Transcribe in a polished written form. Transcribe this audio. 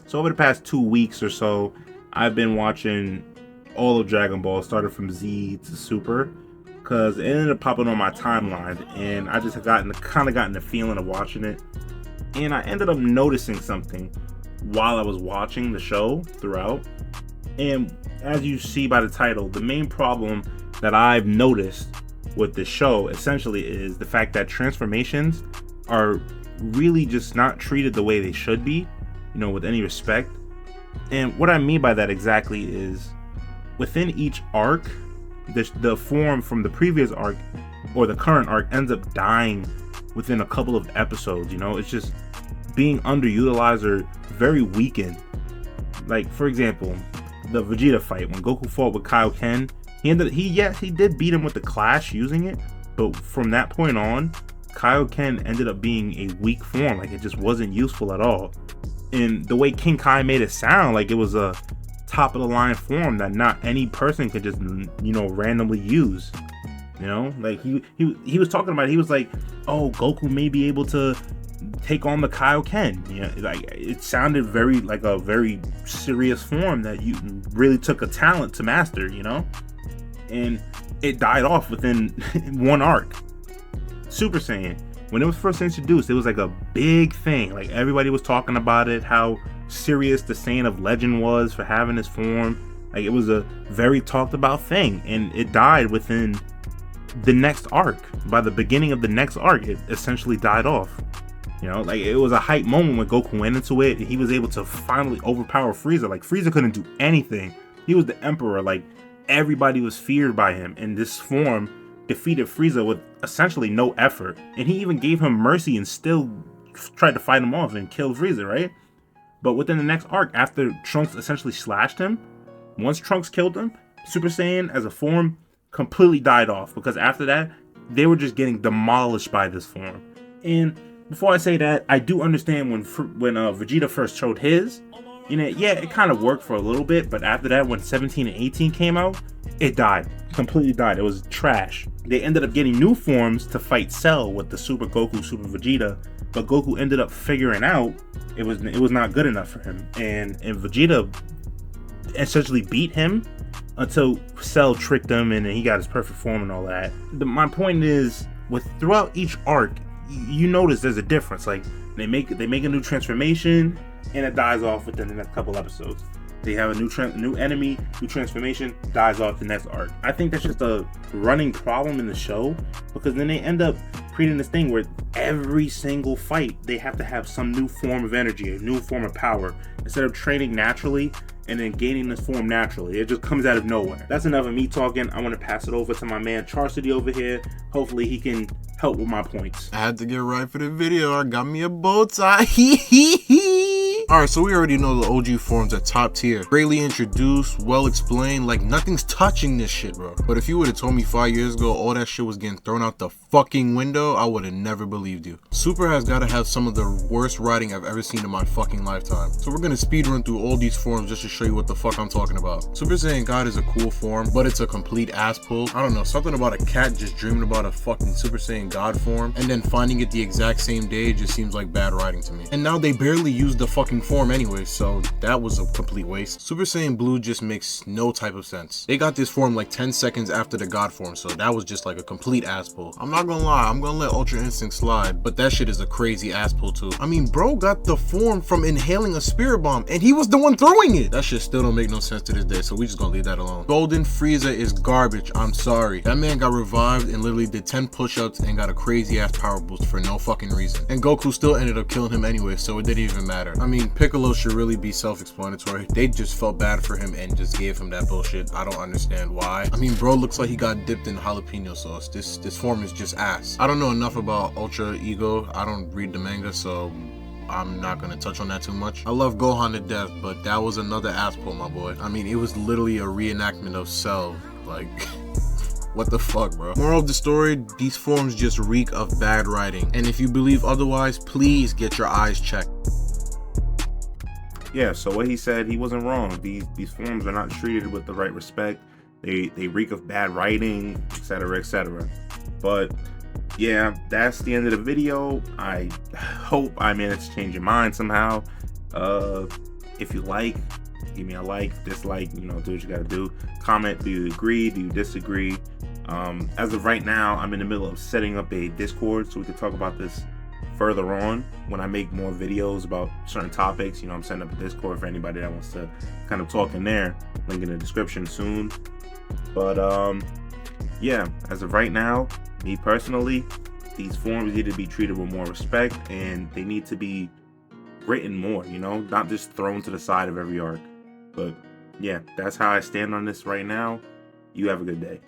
So over the past 2 weeks or so, I've been watching all of Dragon Ball, started from Z to Super, because it ended up popping on my timeline, and I just had gotten the feeling of watching it, and I ended up noticing something while I was watching the show throughout. And as you see by the title, the main problem that I've noticed with the show essentially is the fact that transformations are really just not treated the way they should be, with any respect. And what I mean by that exactly is within each arc, the form from the previous arc or the current arc ends up dying within a couple of episodes. It's just being underutilized or very weakened. Like, for example, the Vegeta fight when Goku fought with Kaioken, he did beat him with the Clash using it, but from that point on, Kaioken ended up being a weak form. Like, it just wasn't useful at all. And the way King Kai made it sound like it was a top of the line form that not any person could just randomly use. Like he was talking about it, he was like, oh, Goku may be able to take on the Kaioken. Like, it sounded very like a very serious form that you really took a talent to master, and it died off within one arc. Super Saiyan, when it was first introduced, it was like a big thing. Like, everybody was talking about it, how serious the Saiyan of Legend was for having this form. Like, it was a very talked about thing, and it died within the next arc. By the beginning of the next arc, it essentially died off. Like, it was a hype moment when Goku went into it, and he was able to finally overpower Frieza. Like, Frieza couldn't do anything. He was the Emperor. Like, everybody was feared by him, and this form defeated Frieza with essentially no effort. And he even gave him mercy and still tried to fight him off and kill Frieza, right? But within the next arc, after Trunks essentially slashed him, once Trunks killed him, Super Saiyan as a form completely died off, because after that, they were just getting demolished by this form. And before I say that, I do understand when Vegeta first showed his, it kind of worked for a little bit, but after that, when 17 and 18 came out, it died. Completely died. It was trash. They ended up getting new forms to fight Cell with the Super Goku, Super Vegeta, but Goku ended up figuring out it was not good enough for him, and Vegeta essentially beat him until Cell tricked him and he got his perfect form and all that. My point is, throughout each arc, you notice there's a difference. Like, they make a new transformation and it dies off within the next couple episodes. They have a new enemy, new transformation, dies off the next arc. I think that's just a running problem in the show, because then they end up creating this thing where every single fight they have to have some new form of energy, a new form of power, instead of training naturally and then gaining this form naturally. It just comes out of nowhere. That's enough of me talking. I want to pass it over to my man Charsityy over here. Hopefully he can help with my points. I had to get right for the video. I got me a bow tie. Alright, so we already know the OG forms are top tier. Greatly introduced, well explained, like nothing's touching this shit, bro. But if you would have told me 5 years ago all that shit was getting thrown out the fucking window, I would have never believed you. Super has got to have some of the worst writing I've ever seen in my fucking lifetime. So we're gonna speed run through all these forms just to show you what the fuck I'm talking about. Super Saiyan God is a cool form, but it's a complete ass pull. I don't know, something about a cat just dreaming about a fucking Super Saiyan God form and then finding it the exact same day just seems like bad writing to me. And now they barely use the fucking form anyway, so that was a complete waste. Super Saiyan Blue just makes no type of sense. They got this form like 10 seconds after the God form, so that was just like a complete ass pull. I'm not gonna lie, I'm gonna let Ultra Instinct slide, but that shit is a crazy ass pull too. I mean, bro got the form from inhaling a spirit bomb, and he was the one throwing it. That shit still don't make no sense to this day, so we just gonna leave that alone. Golden Frieza is garbage, I'm sorry. That man got revived and literally did 10 push-ups and got a crazy ass power boost for no fucking reason. And Goku still ended up killing him anyway, so it didn't even matter. I mean, Piccolo should really be self-explanatory. They just felt bad for him and just gave him that bullshit. I don't understand why. I mean, bro looks like he got dipped in jalapeno sauce. This form is just ass. I don't know enough about Ultra Ego. I don't read the manga, so I'm not gonna touch on that too much. I love Gohan to death, but that was another ass pull, my boy. I mean, it was literally a reenactment of Cell. Like, what the fuck, bro? Moral of the story, these forms just reek of bad writing. And if you believe otherwise, please get your eyes checked. Yeah, so what he said, he wasn't wrong. These forms are not treated with the right respect. They reek of bad writing, etc., etc. But yeah, that's the end of the video. I hope I managed to change your mind somehow. If you like, give me a like. Dislike, do what you gotta do. Comment, do you agree, do you disagree? As of right now, I'm in the middle of setting up a Discord so we can talk about this further on when I make more videos about certain topics. I'm setting up a Discord for anybody that wants to kind of talk in there. Link in the description soon. But yeah, as of right now, me personally, these forms need to be treated with more respect, and they need to be written more, not just thrown to the side of every arc. But yeah, that's how I stand on this right now. You have a good day.